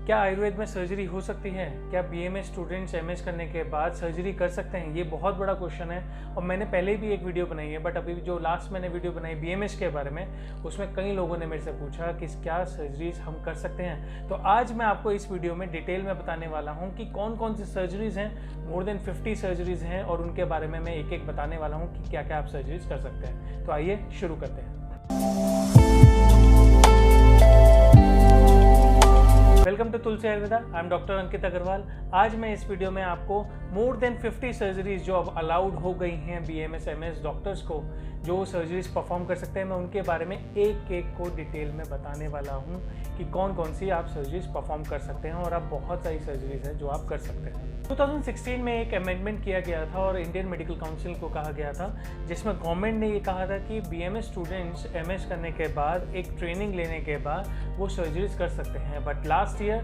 क्या आयुर्वेद में सर्जरी हो सकती है? क्या बीएमएस स्टूडेंट्स एमएस करने के बाद सर्जरी कर सकते हैं? ये बहुत बड़ा क्वेश्चन है और मैंने पहले भी एक वीडियो बनाई है, बट अभी जो लास्ट मैंने वीडियो बनाई बीएमएस के बारे में, उसमें कई लोगों ने मेरे से पूछा कि क्या सर्जरीज हम कर सकते हैं। तो आज मैं आपको इस वीडियो में डिटेल में बताने वाला हूँ कि कौन कौन सी सर्जरीज हैं। मोर देन 50 सर्जरीज हैं और उनके बारे में मैं एक एक बताने वाला हूँ कि क्या क्या आप सर्जरीज कर सकते हैं। तो आइए शुरू करते हैं। Welcome to Tulsi Ayurveda. I am doctor Ankit Agarwal. आज मैं इस वीडियो में आपको मोर देन 50 सर्जरीज जो अब अलाउड हो गई हैं बीएमएस एमएस डॉक्टर्स को, जो सर्जरीज परफॉर्म कर सकते हैं, मैं उनके बारे में एक एक को डिटेल में बताने वाला हूं कि कौन कौन सी आप सर्जरीज परफॉर्म कर सकते हैं। और अब बहुत सारी सर्जरीज हैं जो आप कर सकते हैं। 2016 में एक अमेंडमेंट किया गया था और इंडियन मेडिकल काउंसिल को कहा गया था, जिसमें गवर्नमेंट ने ये कहा था कि बीएमएस स्टूडेंट्स एमएस करने के बाद एक ट्रेनिंग लेने के बाद वो सर्जरीज कर सकते हैं। बट लास्ट ईयर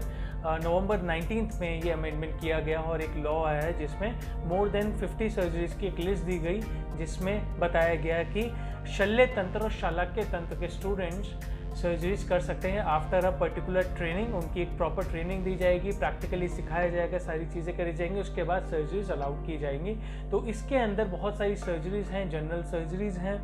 नवंबर 19 में ये अमेंडमेंट किया गया और एक लॉ आया है जिसमें मोर देन 50 सर्जरीज की एक लिस्ट दी गई, जिसमें बताया गया कि शल्य तंत्र और शालाक्य तंत्र के स्टूडेंट्स सर्जरीज कर सकते हैं आफ्टर अ पर्टिकुलर ट्रेनिंग। उनकी एक प्रॉपर ट्रेनिंग दी जाएगी, प्रैक्टिकली सिखाया जाएगा, सारी चीज़ें करी जाएंगी, उसके बाद सर्जरीज अलाउड की जाएंगी। तो इसके अंदर बहुत सारी सर्जरीज हैं, जनरल सर्जरीज हैं,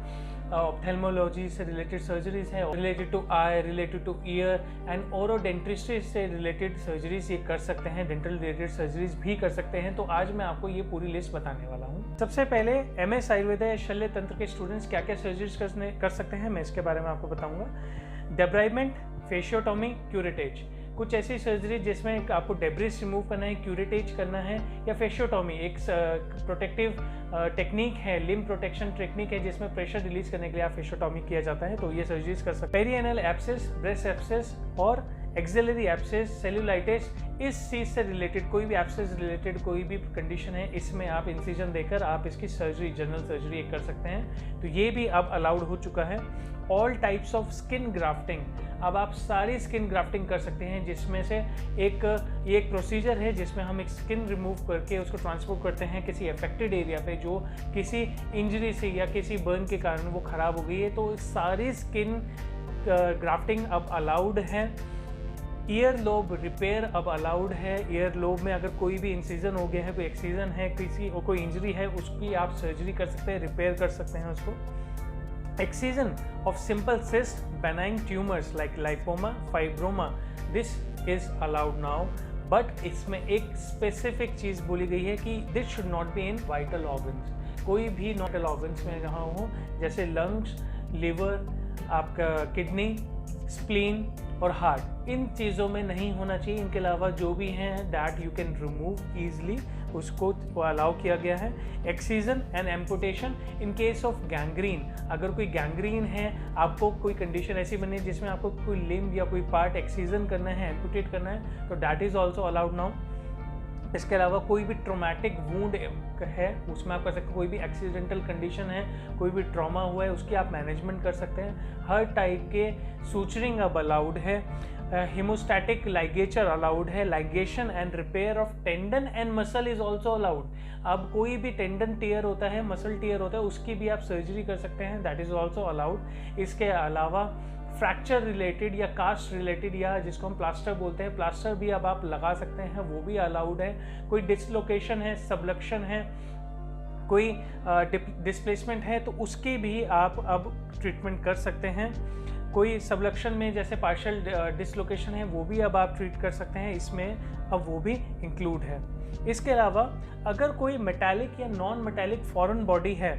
ऑप्थेल्मोलॉजी से रिलेटेड सर्जरीज हैं, related to eye, related to ear and orodentistry से रिलेटेड सर्जरीज ये कर सकते हैं, डेंटल रिलेटेड सर्जरीज भी कर सकते हैं। तो आज मैं आपको ये पूरी लिस्ट बताने वाला हूँ। सबसे पहले एमएस आयुर्वेदा या शल्य तंत्र के स्टूडेंट्स क्या क्या सर्जरीज कर सकते हैं, मैं इसके बारे में आपको बताऊंगा। डेब्राइडमेंट, फेशियोटॉमी, क्यूरेटेज, कुछ ऐसी सर्जरी जिसमें आपको डेब्रिस रिमूव करना है, क्यूरेटेज करना है, या फेशियोटॉमी एक प्रोटेक्टिव टेक्निक है, लिम्ब प्रोटेक्शन टेक्निक है जिसमें प्रेशर रिलीज करने के लिए आप फेशियोटॉमी किया जाता है। तो ये सर्जरीज कर सकते हैं। पेरिएनल एब्सेस, ब्रेस्ट एब्सेस और एक्सिलरी एब्सेस, सेल्यूलाइटिस, इस चीज़ से रिलेटेड कोई भी एब्सेस रिलेटेड कोई भी कंडीशन है, इसमें आप इंसिजन देकर आप इसकी सर्जरी, जनरल सर्जरी कर सकते हैं। तो ये भी अब अलाउड हो चुका है। All types of skin grafting, अब आप सारी स्किन ग्राफ्टिंग कर सकते हैं, जिसमें से ये एक प्रोसीजर है जिसमें हम एक स्किन रिमूव करके उसको ट्रांसपोर्ट करते हैं किसी अफेक्टेड एरिया पे जो किसी इंजरी से या किसी बर्न के कारण वो ख़राब हो गई है। तो सारी स्किन ग्राफ्टिंग अब अलाउड है। ईयर लोब रिपेयर अब अलाउड है। ईयर लोब में अगर कोई भी इंसिजन हो गया है, कोई एक्सीजन है, किसी और कोई इंजरी है, उसकी आप सर्जरी कर सकते हैं, रिपेयर कर सकते हैं उसको। Excision of simple cysts, benign tumors like lipoma, fibroma, this is allowed now, but इसमें एक specific चीज़ बोली गई है कि this should not be in vital organs। कोई भी vital organs में जहाँ हो, जैसे lungs, liver, आपका किडनी, स्प्लीन और हार्ट, इन चीज़ों में नहीं होना चाहिए। इनके अलावा जो भी हैं that you can remove easily, उसको अलाउ किया गया है। Excision and amputation in case of gangrene, अगर कोई गैंग्रीन है, आपको कोई कंडीशन ऐसी बनी है जिसमें आपको कोई लिम्ब या कोई पार्ट एक्सीजन करना है, एम्पुटेट करना है, तो that is also allowed now. इसके अलावा कोई भी ट्रोमैटिक वूंड है, उसमें आप कर सकते हैं। कोई भी एक्सीडेंटल कंडीशन है, कोई भी ट्रॉमा हुआ है, उसकी आप मैनेजमेंट कर सकते हैं। हर टाइप के सूचरिंग अब अलाउड है। हेमोस्टैटिक लाइगेचर अलाउड है। Ligation and repair of tendon and muscle is also allowed. अब कोई भी टेंडन टीयर होता है, मसल टीयर होता है, उसकी भी आप सर्जरी कर सकते हैं, दैट इज ऑल्सो अलाउड। इसके अलावा फ्रैक्चर रिलेटेड या कास्ट रिलेटेड, या जिसको हम प्लास्टर बोलते हैं, प्लास्टर भी अब आप लगा सकते हैं, वो भी अलाउड है। कोई डिसलोकेशन है, सबलक्शन है, कोई डिस्प्लेसमेंट है, तो उसकी भी आप अब ट्रीटमेंट कर सकते हैं। कोई सबलक्शन में जैसे पार्शियल डिसलोकेशन है, वो भी अब आप ट्रीट कर सकते हैं, इसमें अब वो भी इंक्लूड है। इसके अलावा अगर कोई मेटालिक या नॉन मेटालिक फॉरेन बॉडी है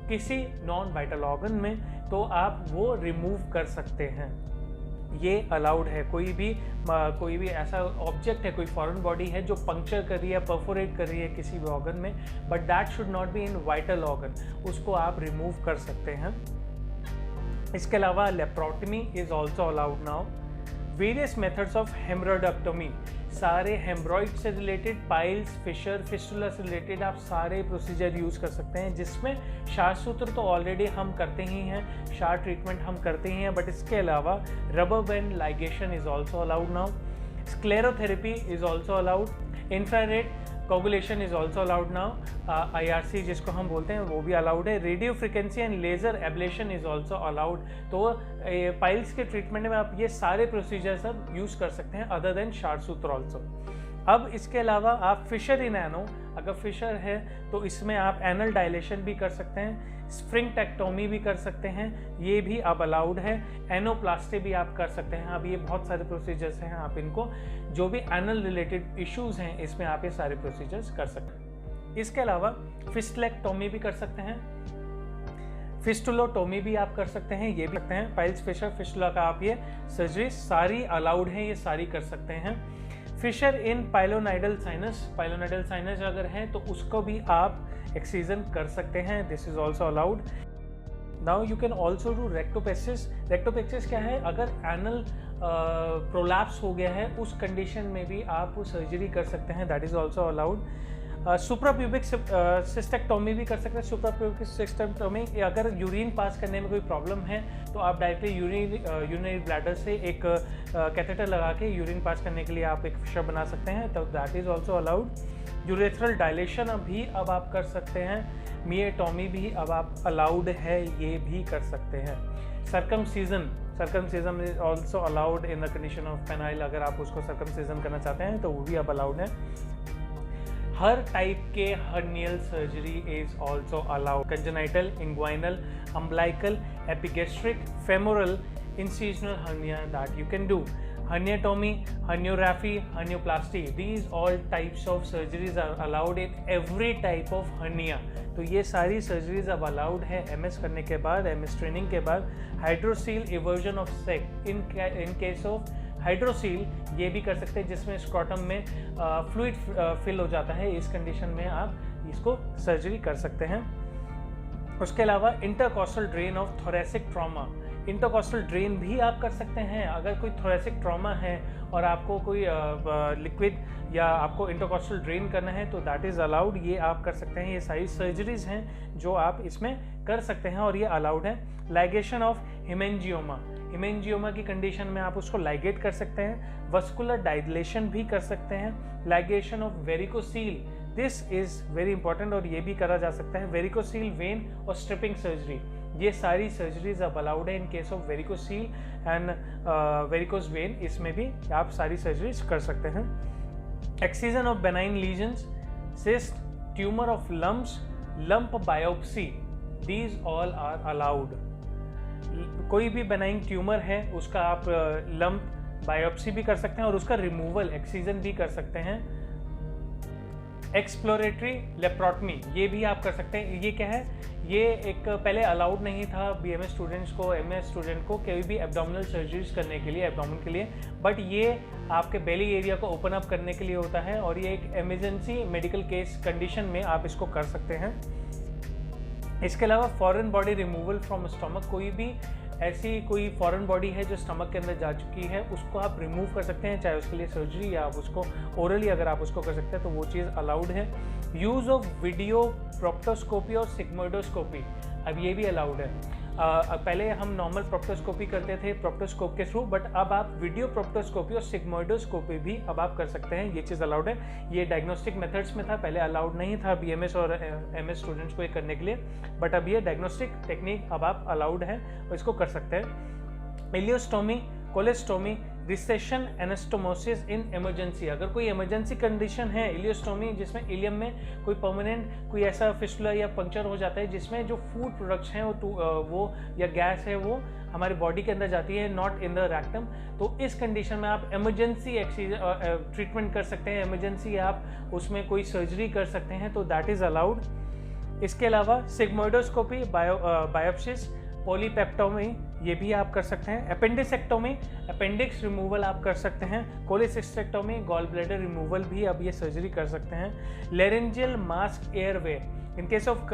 किसी नॉन वाइटल ऑर्गन में, तो आप वो रिमूव कर सकते हैं, ये अलाउड है। कोई भी ऐसा ऑब्जेक्ट है, कोई फॉरेन बॉडी है जो पंक्चर कर रही है, परफोरेट कर रही है किसी भी ऑर्गन में, but that should not be in vital organ, उसको आप रिमूव कर सकते हैं। इसके अलावा laparotomy is also allowed now. Various methods of hemorrhoidectomy, सारे हेमरॉइड से रिलेटेड, पाइल्स, फिशर, फिस्टुला से रिलेटेड आप सारे प्रोसीजर यूज़ कर सकते हैं, जिसमें शार सूत्र तो ऑलरेडी हम करते ही हैं, शार ट्रीटमेंट हम करते ही हैं, बट इसके अलावा rubber band ligation is also allowed now. Sclerotherapy is also allowed. Infrared coagulation is also allowed now, IRC जिसको हम बोलते हैं वो भी अलाउड है। Radio frequency and laser ablation is also allowed. तो पाइल्स के ट्रीटमेंट में आप ये सारे प्रोसीजर्स अब यूज़ कर सकते हैं अदर देन शार्ट्रूटर ऑल्सो। अब इसके अलावा आप फिशर इन एनो, अगर फिशर है तो इसमें आप एनल डायलेशन भी कर सकते हैं, स्फ्रिंगटेक्टोमी भी कर सकते हैं, ये भी अब अलाउड है। एनोप्लास्टी भी आप कर सकते हैं। अब ये बहुत सारे प्रोसीजर्स हैं, आप इनको जो भी एनल रिलेटेड इश्यूज हैं इसमें आप ये सारे प्रोसीजर्स कर सकते हैं। इसके अलावा फिस्टलेक्टोमी भी कर सकते हैं, फिस्टुलोटोमी भी आप कर सकते हैं, ये भी करते हैं। पाइल्स, फिशर, फिस्टुला का आप ये सर्जरी सारी अलाउड है, ये सारी कर सकते हैं। फिशर इन पाइलोनाइडल साइनस अगर है तो उसको भी आप एक्सीजन कर सकते हैं, this is also allowed. Now you can also do rectopexies. Rectopexies क्या है, अगर एनल प्रोलैप्स हो गया है उस कंडीशन में भी आप सर्जरी कर सकते हैं, that is also allowed. Suprapubic cystectomy भी कर सकते हैं। सुप्राप्यूबिक सिस्टेक्टोमी, अगर यूरिन पास करने में कोई प्रॉब्लम है तो आप डायरेक्टली यूरिनरी ब्लैडर से एक कैथेटर लगा के यूरिन पास करने के लिए आप एक फिशर बना सकते हैं, तो that is also allowed. Urethral dilation भी अब आप कर सकते हैं। मिएटोमी भी अब आप अलाउड है, ये भी कर सकते हैं। Circumcision is also allowed in the condition of penile, अगर आप उसको सर्कमसीजन करना चाहते हैं तो वो भी अब अलाउड है। हर टाइप के hernial surgery is also allowed. Congenital, inguinal, umbilical, epigastric, femoral, incisional hernia that you can do. Herniatomy, herniorrhaphy, hernioplasty, these all types of surgeries are allowed in every type of hernia. तो ये सारी surgeries अब allowed है MS करने के बाद, MS training के बाद। Hydrocele eversion of sac, in case of hydrocele ये भी कर सकते हैं जिसमें स्क्रॉटम में फ्लूइड फिल हो जाता है, इस कंडीशन में आप इसको सर्जरी कर सकते हैं। उसके अलावा intercostal drain of thoracic trauma, intercostal drain भी आप कर सकते हैं। अगर कोई थोरेसिक ट्रॉमा है और आपको कोई लिक्विड या आपको इंटरकॉस्टल ड्रेन करना है तो दैट इज़ अलाउड, ये आप कर सकते हैं। ये सारी सर्जरीज हैं जो आप इसमें कर सकते हैं और ये अलाउड है। लाइगेशन ऑफ हिमेंजियोमा की कंडीशन में आप उसको लाइगेट कर सकते हैं। वस्कुलर डायलेशन भी कर सकते हैं। Ligation of varicocele, this is very important और ये भी करा जा सकता है। वेरिकोसील वेन और स्ट्रिपिंग सर्जरी, ये सारी सर्जरीज अब अलाउड है in case of varicocele and varicose vein, इसमें भी आप सारी सर्जरीज कर सकते हैं। Excision of benign lesions, cyst, tumour of lumps, lump biopsy, these all are allowed. कोई भी बेनाइन ट्यूमर है उसका आप लंप बायोप्सी भी कर सकते हैं और उसका रिमूवल एक्सीजन भी कर सकते हैं। एक्सप्लोरेटरी लेप्रोटमी, ये भी आप कर सकते हैं। ये क्या है, ये एक पहले अलाउड नहीं था BMS स्टूडेंट्स को, MS स्टूडेंट को कोई भी एब्डोमिनल सर्जरीज करने के लिए, एब्डोमिन के लिए, बट ये आपके बेली एरिया को ओपन अप करने के लिए होता है और ये एक इमरजेंसी मेडिकल केस कंडीशन में आप इसको कर सकते हैं। इसके अलावा foreign body removal from stomach, कोई भी ऐसी कोई फॉरेन बॉडी है जो स्टमक के अंदर जा चुकी है उसको आप रिमूव कर सकते हैं, चाहे उसके लिए सर्जरी या आप उसको ओरली अगर आप उसको कर सकते हैं तो वो चीज़ अलाउड है। यूज़ ऑफ वीडियो प्रोक्टोस्कोपी और सिग्मोइडोस्कोपी, अब ये भी अलाउड है। पहले हम नॉर्मल प्रोक्टोस्कोपी करते थे प्रोक्टोस्कोप के थ्रू, बट अब आप वीडियो प्रोक्टोस्कोपी और सिग्मोइडोस्कोपी भी अब आप कर सकते हैं, ये चीज़ अलाउड है। ये डायग्नोस्टिक मेथड्स में था, पहले अलाउड नहीं था BMS और MS स्टूडेंट्स को ये करने के लिए, बट अब ये डायग्नोस्टिक टेक्निक अब आप अलाउड है और इसको कर सकते हैं। Ileostomy, कोलेस्टोमी, recession anastomosis in emergency, अगर कोई इमरजेंसी कंडीशन है, इलियोस्टोमी जिसमें इलियम में कोई परमानेंट कोई ऐसा फिस्टुला या पंक्चर हो जाता है जिसमें जो फूड प्रोडक्ट्स हैं वो या गैस है वो हमारे बॉडी के अंदर जाती है, नॉट इन द रेक्टम, तो इस कंडीशन में आप इमरजेंसी ट्रीटमेंट कर सकते हैं, इमरजेंसी आप उसमें कोई सर्जरी कर सकते हैं, तो दैट इज़ अलाउड। इसके अलावा सिग्मोइडोस्कोपी, बायोप्सिस, पॉलीपेप्टोमी, ये भी आप कर सकते हैं। अपेंडिसेक्टोमी, अपेंडिक्स रिमूवल आप कर सकते हैं। कोलेसिस्टेक्टोमी, गॉल ब्लैडर रिमूवल भी अब ये सर्जरी कर सकते हैं। Laryngeal mask airway, in case of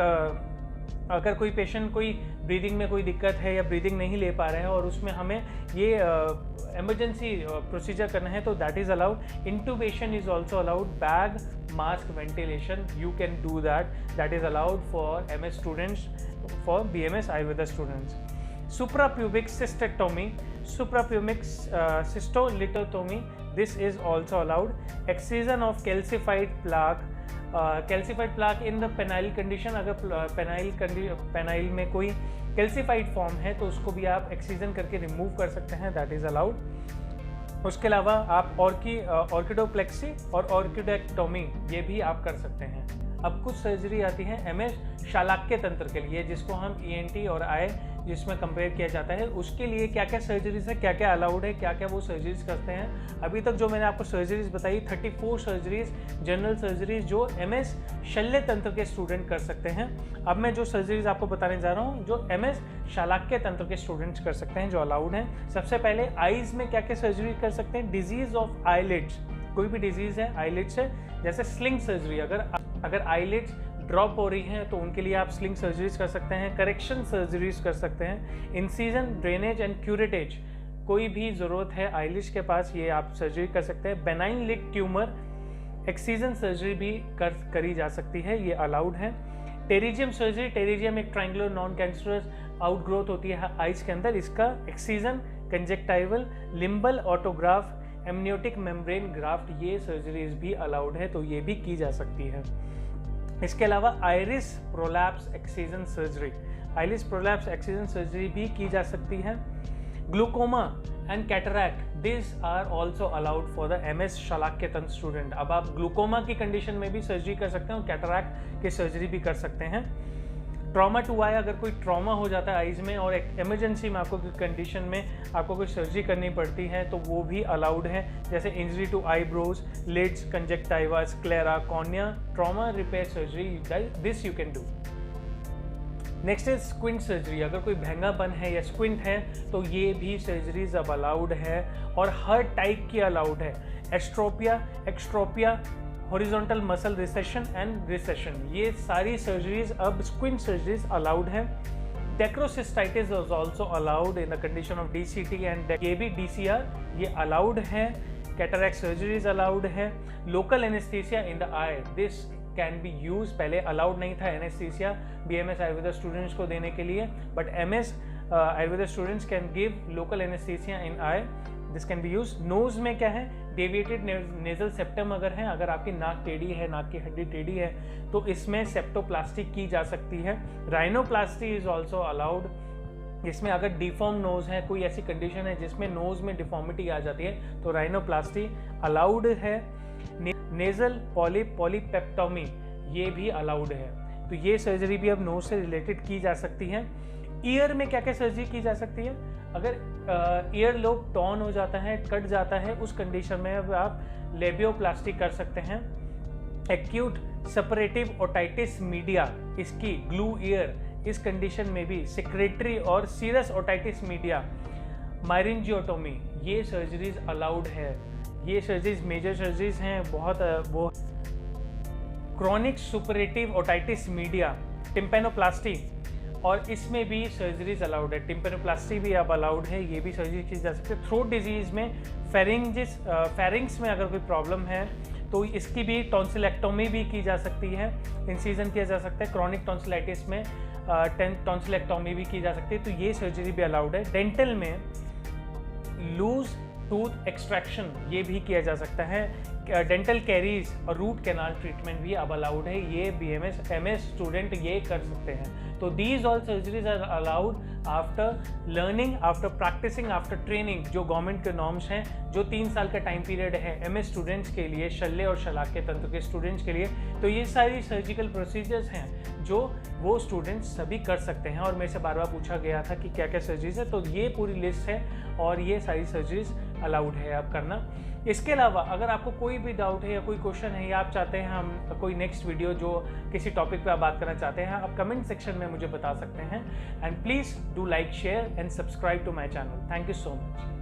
अगर कोई पेशेंट कोई ब्रीदिंग में कोई दिक्कत है या ब्रीदिंग नहीं ले पा रहा है और उसमें हमें ये इमरजेंसी प्रोसीजर करना है तो that is allowed. Intubation is also allowed. Bag mask ventilation, you can do that is allowed for MS students, for BMS Ayurveda students. Suprapubic cystectomy, suprapubic cystolithotomy, this is also allowed. Excision of calcified plaque, calcified plaque in the penile condition, अगर penile में कोई calcified form है तो उसको भी आप excision करके remove कर सकते हैं, दैट इज अलाउड। उसके अलावा आप ऑर्किडोप्लेक्सी और ऑर्किडेक्टोमी ये भी आप कर सकते हैं। अब कुछ सर्जरी आती है एमएस शालाक्य तंत्र के लिए, जिसको हम ईएनटी और आई जिसमें कंपेयर किया जाता है, उसके लिए क्या क्या सर्जरीज है, क्या क्या अलाउड है, क्या क्या वो सर्जरीज करते हैं। अभी तक जो मैंने आपको सर्जरीज बताई 34 सर्जरीज, जनरल सर्जरीज जो एमएस शल्य तंत्र के स्टूडेंट कर सकते हैं। अब मैं जो सर्जरीज आपको बताने जा रहा हूँ जो एमएस शालाक्य तंत्र के स्टूडेंट्स कर सकते हैं, जो अलाउड हैं। सबसे पहले आईज में क्या क्या सर्जरी कर सकते हैं। डिजीज ऑफ आईलिड्स, कोई भी डिजीज है आईलिड्स से, जैसे स्लिंग सर्जरी, अगर आईलिड्स ड्रॉप हो रही हैं तो उनके लिए आप स्लिंग सर्जरीज कर सकते हैं। करेक्शन सर्जरीज कर सकते हैं। इंसीजन, ड्रेनेज एंड क्यूरेटेज, कोई भी ज़रूरत है आईलिड्स के पास, ये आप सर्जरी कर सकते हैं। Benign lid tumour excision surgery भी करी जा सकती है, ये अलाउड है। टेरिजियम सर्जरी, टेरिजियम एक ट्रायंगुलर नॉन कैंसरस आउटग्रोथ होती है आइज के अंदर, इसका excision, conjunctival, limbal autograft, amniotic membrane graft, ये सर्जरीज भी अलाउड है, तो ये भी की जा सकती है। इसके अलावा iris prolapse excision surgery, iris prolapse excision surgery भी की जा सकती है। Glaucoma and cataract, this are also allowed for the MS Shalakya Tantra student. अब आप ग्लूकोमा की कंडीशन में भी सर्जरी कर सकते हैं और कैटरैक्ट की सर्जरी भी कर सकते हैं। ट्रॉमा टू आई, अगर कोई ट्रॉमा हो जाता है आइज में और एक इमरजेंसी में आपको कोई कंडीशन में आपको कोई सर्जरी करनी पड़ती है तो वो भी अलाउड है, जैसे injury to eyebrows, lids, conjunctiva, sclera, cornea, trauma repair surgery, this you can do. Next is squint surgery, अगर कोई भैंगापन है या स्क्विंट है तो ये भी सर्जरीज अब अलाउड है और हर टाइप की अलाउड है। Esotropia, exotropia, horizontal muscle recession and recession, ये सारी सर्जरीज अब स्क्विंट सर्जरीज अलाउड है। Dacryocystitis is also allowed in the condition of DCT and ये भी डीसीआर, ये अलाउड है। कैटरैक्ट सर्जरीज अलाउड है। Local anaesthesia in the eye, this can be use, पहले अलाउड नहीं था एनेस्थीसिया बीएमएस आयुर्वेदा स्टूडेंट्स को देने के लिए, but MS Ayurveda students can give local anaesthesia in eye, this can be use. Nose में क्या है, डेविएटेड नेजल सेप्टम अगर है, अगर आपकी नाक टेढ़ी है, नाक की हड्डी टेढ़ी है तो इसमें सेप्टोप्लास्टी की जा सकती है। राइनोप्लास्टी इज ऑल्सो अलाउड, जिसमें अगर डिफॉर्म नोज है, कोई ऐसी कंडीशन है जिसमें नोज में डिफॉर्मिटी आ जाती है तो राइनोप्लास्टी अलाउड है। नेजल पॉलीपेप्टोमी, ये भी अलाउड है, तो ये सर्जरी भी अब नोज से रिलेटेड की जा सकती है। ईयर में क्या क्या सर्जरी की जा सकती है, अगर ईयर लोब टॉर्न हो जाता है, कट जाता है, उस कंडीशन में अब आप लेबियोप्लास्टी कर सकते हैं। एक्यूट सेपरेटिव ओटाइटिस मीडिया, इसकी ग्लू ईयर, इस कंडीशन में भी सेक्रेटरी और सीरस ओटाइटिस मीडिया, मायरिंजियोटोमी, ये सर्जरीज अलाउड है। ये सर्जरीज मेजर सर्जरीज हैं, बहुत वो। Chronic superlative otitis media, tympanoplasty, और इसमें भी सर्जरीज अलाउड है। टिम्पेनोप्लास्टी भी अब अलाउड है, ये भी सर्जरी की जा सकती है। थ्रोट डिजीज में फेरिंग्स में अगर कोई प्रॉब्लम है तो इसकी भी टॉन्सिलेक्टोमी भी की जा सकती है, इंसीजन किया जा सकता है। क्रॉनिक टॉन्सिलाइटिस में टॉन्सिलेक्टोमी भी की जा सकती है, तो ये सर्जरी भी अलाउड है। डेंटल में लूज टूथ एक्सट्रैक्शन, ये भी किया जा सकता है। डेंटल कैरीज और रूट कैनाल ट्रीटमेंट भी अब अलाउड है, ये बीएमएस एमएस स्टूडेंट ये कर सकते हैं। तो these all surgeries are allowed after learning, after practising, after training, जो गवर्नमेंट के नॉर्म्स हैं, जो 3 साल का टाइम पीरियड है एमएस स्टूडेंट्स के लिए, शल्य और शलाक्य तंत्र के स्टूडेंट्स के लिए। तो ये सारी सर्जिकल प्रोसीजर्स हैं जो वो स्टूडेंट्स सभी कर सकते हैं। और मेरे से बार बार पूछा गया था कि क्या क्या सर्जरीज है, तो ये पूरी लिस्ट है और ये सारी सर्जरीज अलाउड है आप करना। इसके अलावा अगर आपको कोई भी डाउट है या कोई क्वेश्चन है या आप चाहते हैं हम कोई नेक्स्ट वीडियो जो किसी टॉपिक पे आप बात करना चाहते हैं, आप कमेंट सेक्शन में मुझे बता सकते हैं। And please do like, share and subscribe to my channel. Thank you so much.